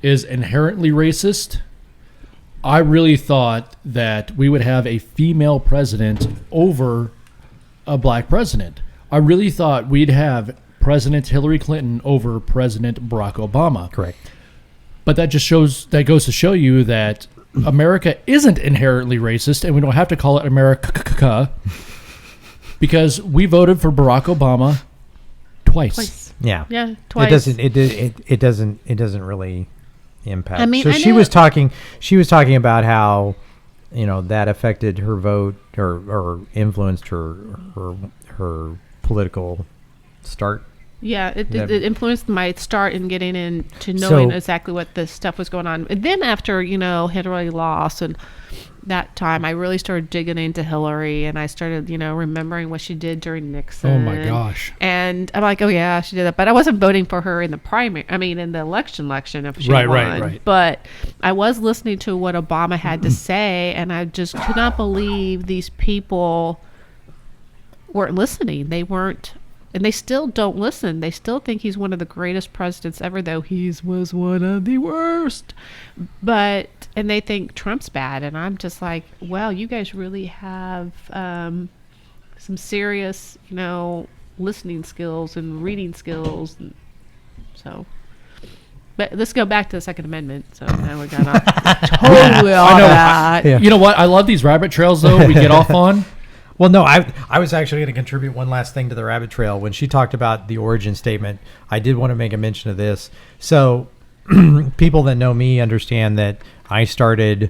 is inherently racist, I really thought that we would have a female president over a black president. I really thought we'd have President Hillary Clinton over President Barack Obama. Correct. But that goes to show you that America isn't inherently racist, and we don't have to call it America because we voted for Barack Obama twice. Yeah. Yeah, twice. It doesn't really impact. I mean, so she was talking about how that affected her vote or influenced her political start. Yeah, it influenced my start in getting into knowing exactly what this stuff was going on. And then after, Hillary lost, and that time I really started digging into Hillary, and I started, remembering what she did during Nixon. Oh my gosh. And I'm like, oh yeah, she did that. But I wasn't voting for her in the primary. I mean, in the election if she won. Right. But I was listening to what Obama had to say, and I just could not believe these people weren't listening. They weren't. And they still don't listen. They still think he's one of the greatest presidents ever, though he was one of the worst. And they think Trump's bad. And I'm just like, well, you guys really have some serious, listening skills and reading skills. But let's go back to the Second Amendment. So now we got totally off that. Yeah. You know what? I love these rabbit trails, though, we get off on. Well, no, I was actually going to contribute one last thing to the rabbit trail. When she talked about the origin statement, I did want to make a mention of this. So people that know me understand that I wanted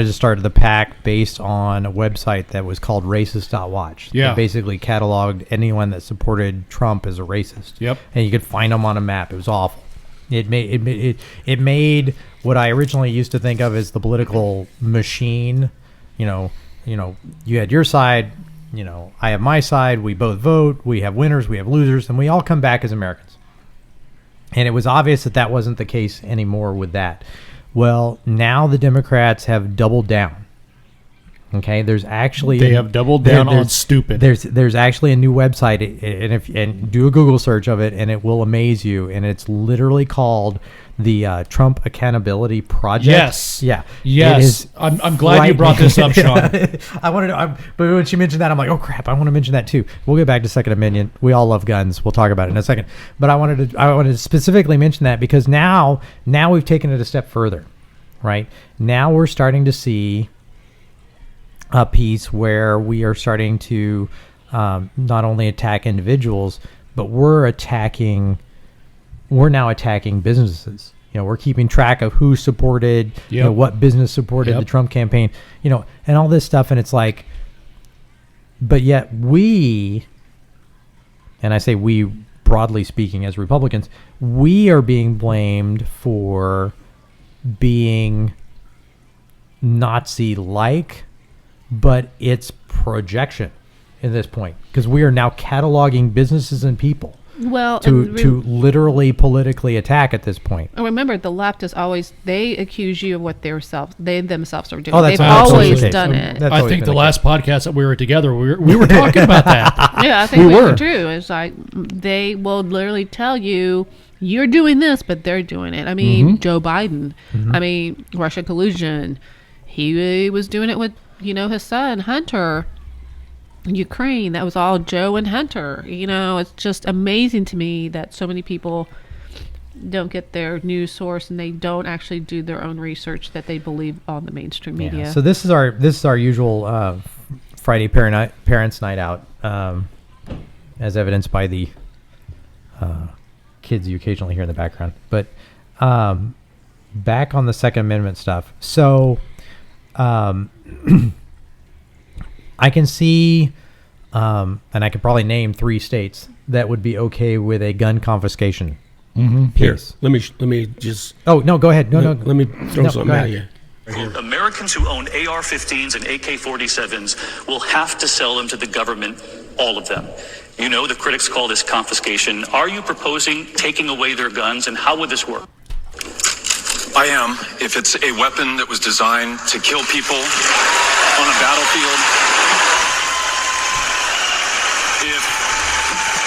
to start the PAC based on a website that was called racist.watch. Yeah. It basically cataloged anyone that supported Trump as a racist. Yep. And you could find them on a map. It was awful. It made what I originally used to think of as the political machine, you had your side, I have my side, we both vote, we have winners, we have losers, and we all come back as Americans. And it was obvious that wasn't the case anymore with that. Well, now the Democrats have doubled down. Okay, they have doubled down on stupid. There's actually a new website, and do a Google search of it, and it will amaze you. And it's literally called the Trump Accountability Project. Yes. Yeah. Yes. I'm glad you brought this up, Shaun. But when she mentioned that, I'm like, oh crap, I want to mention that too. We'll get back to Second Amendment. We all love guns. We'll talk about it in a second. But I wanted to specifically mention that because now we've taken it a step further, right? Now we're starting to see a piece where we are starting to not only attack individuals, but we're now attacking businesses. We're keeping track of who supported, what business supported the Trump campaign, and all this stuff. And it's like, but yet we, and I say we broadly speaking as Republicans, we are being blamed for being Nazi-like, but it's projection at this point, because we are now cataloging businesses and people Well, to literally politically attack at this point. remember, the left is always, they accuse you of what they themselves are doing. Oh, that's They've absolutely always the case. done it. That's I always think been the the last podcast that we were together, we were talking about that. Yeah, I think We we were. were too. It's like they will literally tell you you're doing this, but they're doing it. I mean, Joe Biden. I mean, Russia collusion. He was doing it with his son Hunter. Ukraine. That was all Joe and Hunter. It's just amazing to me that so many people don't get their news source and they don't actually do their own research that they believe on the mainstream media. So this is our usual Friday parents' night out, as evidenced by the kids you occasionally hear in the background. But back on the Second Amendment stuff. So I can see, and I could probably name 3 states that would be okay with a gun confiscation. Here, Piece. let me just. Oh no, go ahead. No. Let me throw No, something go at ahead. you. Americans who own AR-15s and AK-47s will have to sell them to the government, all of them. The critics call this confiscation. Are you proposing taking away their guns, and how would this work? I am. If it's a weapon that was designed to kill people on a battlefield, if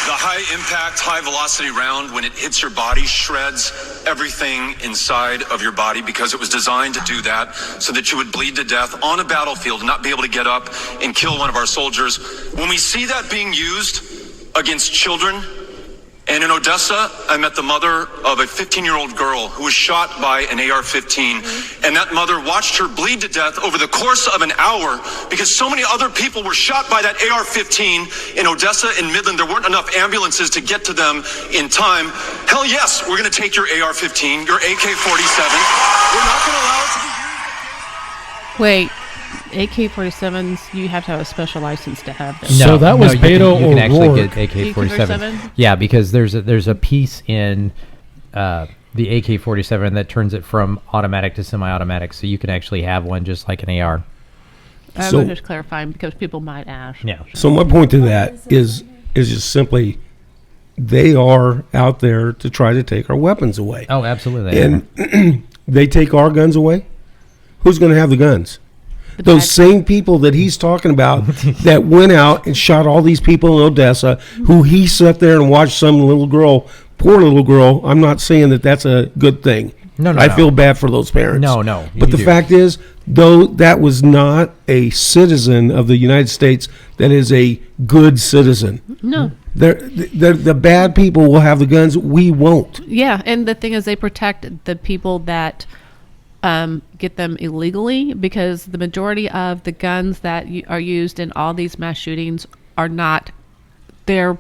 the high impact, high velocity round, when it hits your body, shreds everything inside of your body because it was designed to do that so that you would bleed to death on a battlefield and not be able to get up and kill one of our soldiers. When we see that being used against children, and in Odessa, I met the mother of a 15-year-old girl who was shot by an AR-15, and that mother watched her bleed to death over the course of an hour because so many other people were shot by that AR-15 in Odessa and Midland. There weren't enough ambulances to get to them in time. Hell yes, we're going to take your AR-15, your AK-47. We're not going to allow it to be used. Wait, AK-47s, you have to have a special license to have them. So that was you can- Beto you can actually O'Rourke. get AK-47. AK-47? Yeah, because there's a piece in the AK-47 that turns it from automatic to semi-automatic, so you can actually have one just like an AR. I'm So- just clarifying because people might ask. Yeah. So my point to that is just simply, they are out there to try to take our weapons away, Oh, absolutely. and they take our guns away. Who's going to have the guns? The Those bad- same people that he's talking about that went out and shot all these people in Odessa, who he sat there and watched some little girl, poor little girl. I'm not saying that that's a good thing. No, I no. feel bad for those parents. No, But you the do. fact is, though, that was not a citizen of the United States that is a good citizen. No. The bad people will have the guns. We won't. Yeah, and the thing is, they protect the people that get them illegally, because the majority of the guns that are used in all these mass shootings are not their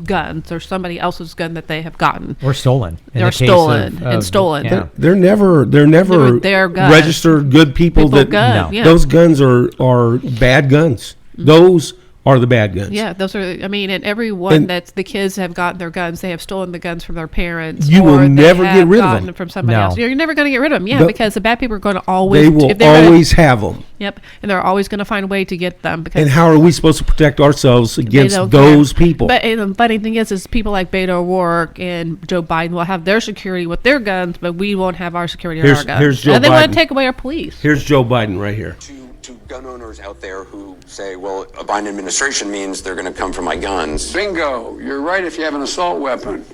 guns or somebody else's gun that they have gotten. Or stolen. In They're the case stolen and stolen. Yeah. They're never Never their guns. registered good people. People That guns, No. yeah. those guns are bad guns. Those are the bad guns. Yeah, those are. I mean, and everyone And- that's the kids have gotten their guns. They have stolen the guns from their parents. You will or they never get have rid of gotten them. from somebody No. else. You're never going to get rid of them. Yeah, The- because the bad people are going to always. They will if they're gonna- always have them. Yep, and they're always going to find a way to get them because And how are we supposed to protect ourselves they against don't those care. people? But and the funny thing is people like Beto O'Rourke and Joe Biden will have their security with their guns, but we won't have our security with our guns. Here's Joe and they want Biden. to take away our police. Here's Joe Biden right here. To gun owners out there who say, well, a Biden administration means they're going to come for my guns. Bingo. You're right if you have an assault weapon.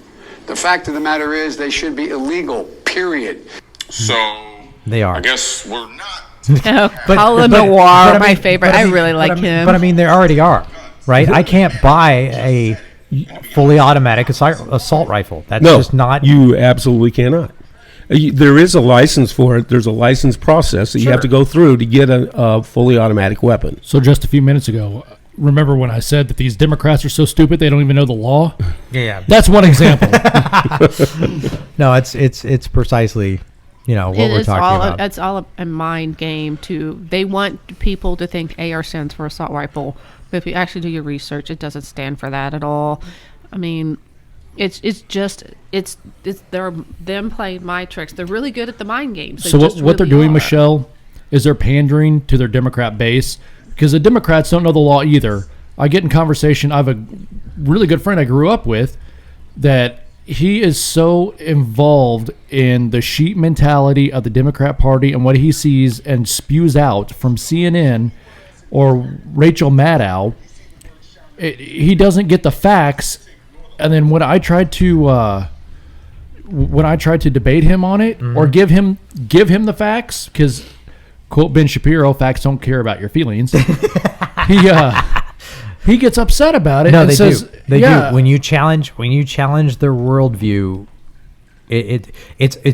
The fact of the matter is they should be illegal, period. So They are. I guess we're not. Colin Noir, I my mean- favorite. but I mean- really like but I mean- him. But I mean, they already are, right? I can't buy a fully automatic assault rifle. That's No, just not. You absolutely cannot. There is a license for it. There's a license process that you have to go through to get a fully automatic weapon. So just a few minutes ago, remember when I said that these Democrats are so stupid they don't even know the law? Yeah. That's one example. No, it's precisely, what we're talking about. It's all a mind game. They want people to think AR stands for assault rifle, but if you actually do your research, it doesn't stand for that at all. I mean, it's they're them playing my tricks. They're really good at the mind games. They So just what they're really doing, are. Michelle, is they're pandering to their Democrat base, because the Democrats don't know the law either. I get in conversation. I have a really good friend I grew up with that he is so involved in the sheep mentality of the Democrat Party and what he sees and spews out from CNN or Rachel Maddow. He doesn't get the facts. And then when I tried to debate him on it or give him the facts, because quote Ben Shapiro, facts don't care about your feelings. He gets upset about it. No, and they says, do. They do. When you challenge their worldview, it's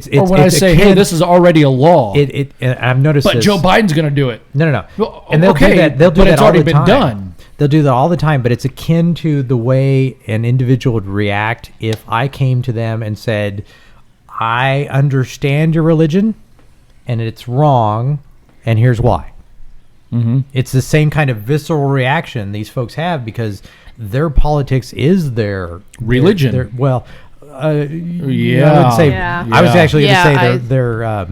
or when I say, hey, this is already a law. I've noticed. But this. Joe Biden's going to do it. No. Well, And they'll do that. They'll do but that it's all already the been time. done. They'll do that all the time, but it's akin to the way an individual would react if I came to them and said, I understand your religion, and it's wrong, and here's why. Mm-hmm. It's the same kind of visceral reaction these folks have because their politics is their religion. I would say. Yeah. I was actually going to say I- their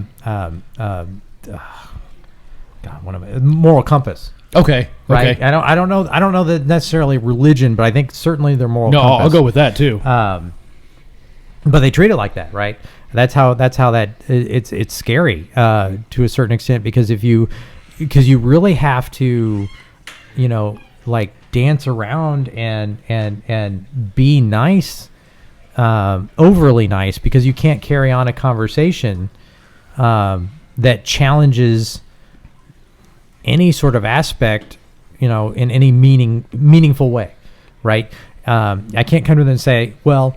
one of moral compass. Okay. Right. Okay. I don't know that necessarily religion, but I think certainly their moral compass. I'll go with that too. But they treat it like that, right? That's how it's scary to a certain extent because you really have to, like dance around and be nice, overly nice, because you can't carry on a conversation that challenges any sort of aspect, in any meaningful way, right? I can't come to them and say, well,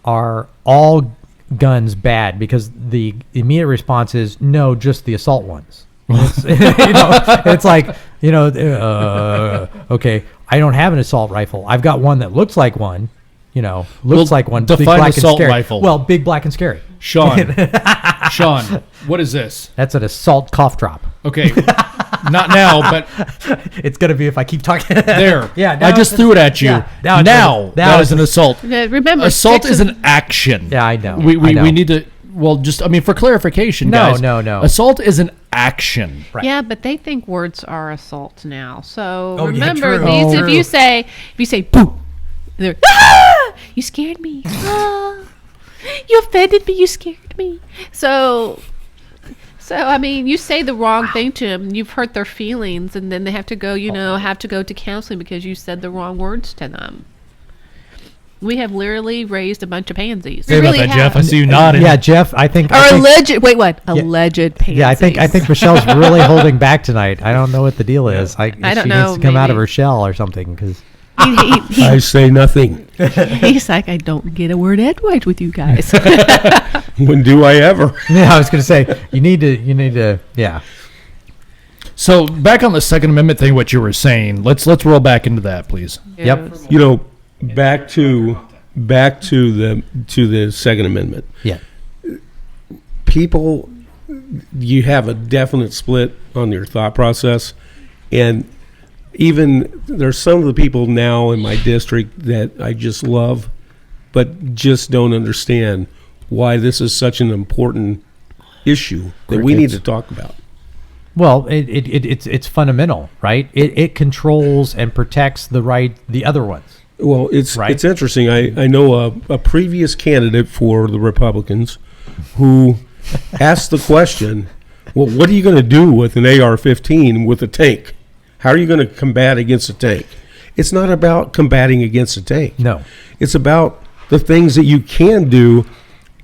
are all guns bad? Because the immediate response is no, just the assault ones. It's like, okay, I don't have an assault rifle. I've got one that looks like one, like one. Big, define black, assault and scary. rifle. Well, big, black, and scary. Sean, what is this? That's an assault cough drop. Okay, not now, but It's going to be if I keep talking. there. Yeah, I just threw it at you. Yeah, now that is an assault. Remember, Assault is an action. Yeah, I know. We I know. need to. Well, for clarification, guys. No. Assault is an action. Right. Yeah, but they think words are assault now. So Oh, yeah, remember, true. these. True. If you say boo, they're you scared me. Ah, you offended me. You scared me. So I mean, you say the wrong thing to them, you've hurt their feelings, and then they have to go. Have to go to counseling because you said the wrong words to them. We have literally raised a bunch of pansies. Say about that, Jeff. I see you nodding. Yeah, Jeff. I think. Alleged pansies. Yeah, I think Michelle's really holding back tonight. I don't know what the deal is. I don't she know, needs to come out of maybe. her shell or something because. I say nothing. He's like, I don't get a word edgewise with you guys. When do I ever? Yeah, I was going to say you need to. Yeah. So back on the Second Amendment thing, what you were saying. Let's roll back into that, please. Yep. Back to the Second Amendment. Yeah. People, you have a definite split on your thought process, and even there's some of the people now in my district that I just love, but just don't understand why this is such an important issue that we need to talk about. Well, it's fundamental, right? It controls and protects the other ones. Well, it's interesting. I know a previous candidate for the Republicans who asked the question, well, what are you going to do with an AR-15 with a tank? How are you going to combat against a tank? It's not about combating against a tank. No. It's about the things that you can do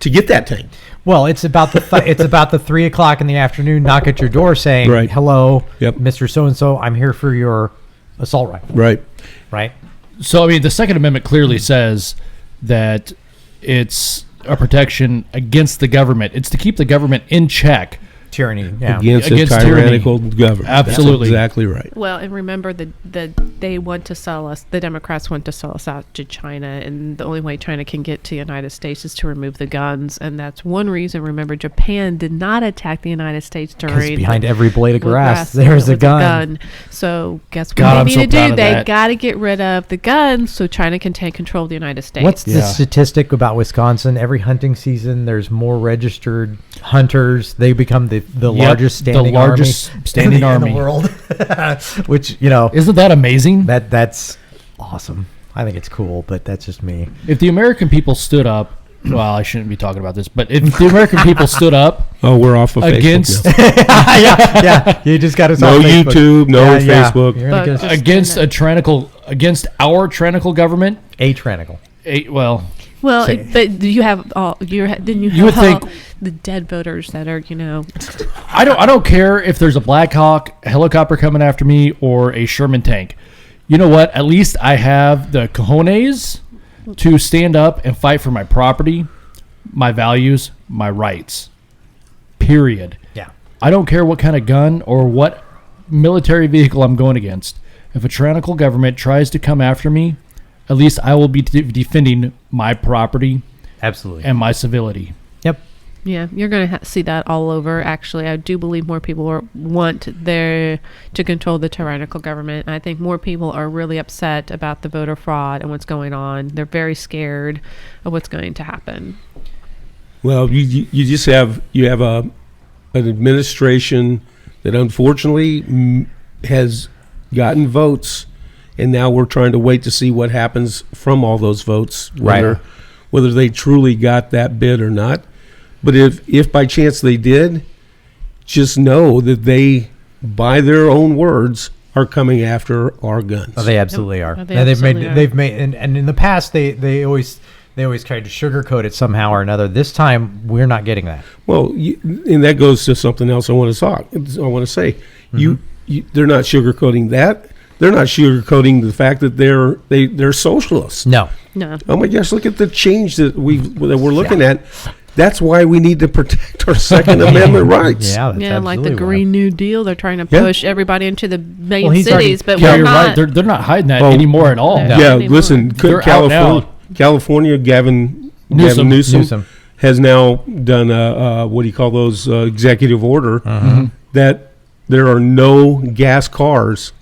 to get that tank. Well, it's about the 3:00 in the afternoon knock at your door saying, Right. "Hello, Yep. Mr. So-and-so, I'm here for your assault rifle." Right. Right? So, the Second Amendment clearly says that it's a protection against the government. It's to keep the government in check. Tyranny. Yeah. Against a Against tyrannical government. Absolutely. That's exactly right. Well, and remember that they want to sell us, the Democrats want to sell us out to China, and the only way China can get to the United States is to remove the guns, and that's one reason. Remember, Japan did not attack the United States during behind every blade of grass, there there's was a gun. So guess what God, they I'm need so to proud do? of They that. got to get rid of the guns so China can take control of the United States. What's the statistic about Wisconsin? Every hunting season, there's more registered hunters. They become the largest standing standing army in the world, which isn't that amazing? That's awesome. I think it's cool, but that's just me. If the American people stood up, well, I shouldn't be talking about this, but if the American people stood up, we're off of against, Facebook yeah, you just got us no off Facebook. YouTube, no Facebook, against against our tyrannical government, Well, but you have all didn't you would have think the dead voters that are I don't care if there's a Black Hawk helicopter coming after me or a Sherman tank. You know what? At least I have the cojones to stand up and fight for my property, my values, my rights. Period. Yeah. I don't care what kind of gun or what military vehicle I'm going against. If a tyrannical government tries to come after me, at least I will be defending my property, absolutely, and my civility. Yep. Yeah, you're going to see that all over. Actually, I do believe more people want to control the tyrannical government. I think more people are really upset about the voter fraud and what's going on. They're very scared of what's going to happen. Well, you just have an administration that unfortunately has gotten votes, and now we're trying to wait to see what happens from all those votes, whether they truly got that bid or not. But if by chance they did, just know that they, by their own words, are coming after our guns. Oh, they absolutely are. They've made, and in the past they always tried to sugarcoat it somehow or another. This time we're not getting that. Well, and that goes to something else I want to say. Mm-hmm. They're not sugarcoating that. They're not sugarcoating the fact that they're socialists. No. Oh my gosh! Look at the change that we're looking at. That's why we need to protect our Second Amendment rights. Yeah, like the Green New Deal. They're trying to push everybody into the main cities, but you're right. They're not hiding that anymore at all. Listen, California, Gavin Newsom has now done what do you call those executive order that there are no gas cars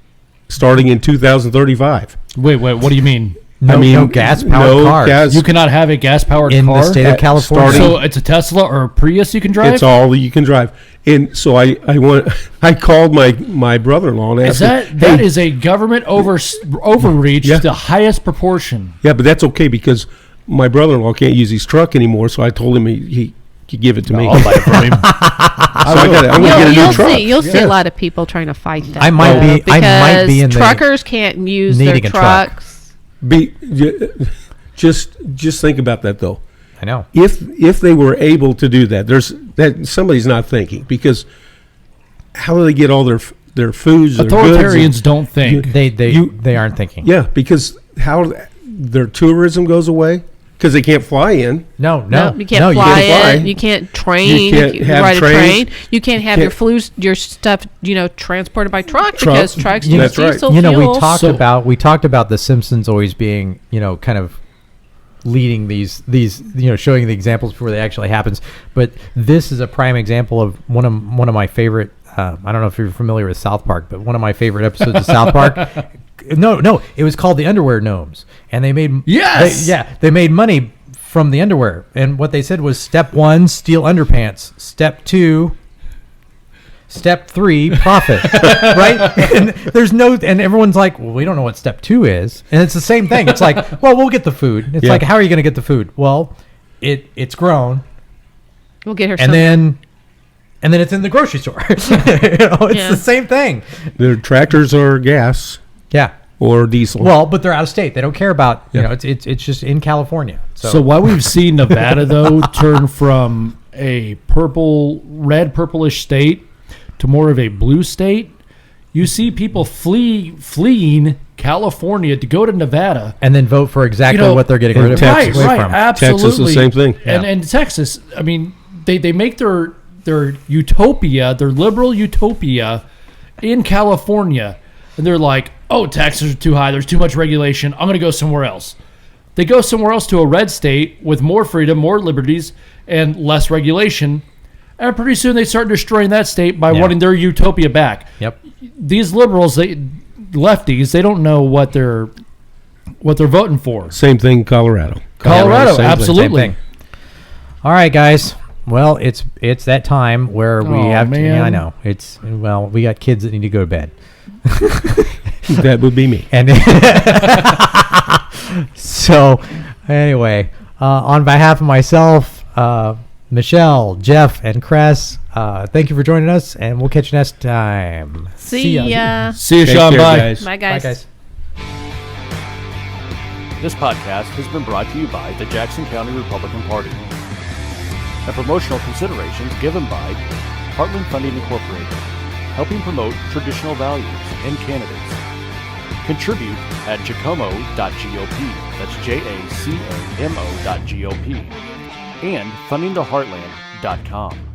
starting in 2035. Wait, what do you mean? No gas-powered cars. You cannot have a gas-powered car in the state of California. So it's a Tesla or a Prius you can drive? It's all you can drive. And so I called my brother-in-law and asked him, that is a government overreach to the highest proportion. Yeah, but that's okay because my brother-in-law can't use his truck anymore, so I told him he could give it to me. I'll buy it from him. I'm going to get a new truck. You'll see a lot of people trying to fight that. I might be in truckers can't use their trucks. Just think about that though. I know. If they were able to do that, somebody's not thinking, because how do they get all their foods? Authoritarians don't think. They aren't thinking. Yeah, because how their tourism goes away because they can't fly in. No, you can't fly in. You can't train. You can't ride a train. You can't have your stuff, transported by truck because trucks use diesel fuel. We talked about the Simpsons always being, kind of leading these, showing the examples before they actually happens. But this is a prime example of one of my favorite. I don't know if you're familiar with South Park, but one of my favorite episodes of South Park. No, it was called the Underwear Gnomes, and they made they made money from the underwear. And what they said was, step 1, steal underpants. Step 2, step 3, profit. Right? And and everyone's like, well, we don't know what step 2 is, and it's the same thing. It's like, well, we'll get the food. It's like, how are you going to get the food? Well, it's grown. We'll get her, and then it's in the grocery store. It's the same thing. Their tractors are gas. Yeah. Or diesel. Well, but they're out of state. They don't care about, it's just in California. So while we've seen Nevada, though, turn from a purplish state to more of a blue state, you see people fleeing California to go to Nevada. And then vote for exactly what they're getting rid of. Texas. Right, absolutely. Texas, the same thing. And Texas, I mean, they make their utopia, their liberal utopia in California. And they're like, oh, taxes are too high. There's too much regulation. I'm going to go somewhere else. They go somewhere else to a red state with more freedom, more liberties, and less regulation. And pretty soon they start destroying that state by wanting their utopia back. Yep. These liberals, lefties, they don't know what they're voting for. Same thing, Colorado. Colorado, absolutely. Same thing. All right, guys. Well, it's that time where we Oh, have to. man. Yeah, I know. We got kids that need to go to bed. That would be me. And so, anyway, on behalf of myself, Michelle, Jeff, and Kress, thank you for joining us, and we'll catch you next time. See ya. See you, Take Sean. care, Bye. guys. Bye, guys. Bye, guys. This podcast has been brought to you by the Jackson County Republican Party. And promotional considerations given by Heartland Funding Incorporated, helping promote traditional values and candidates. Contribute at jacamo.gop, that's JACAMO.gop, and fundingtheheartland.com.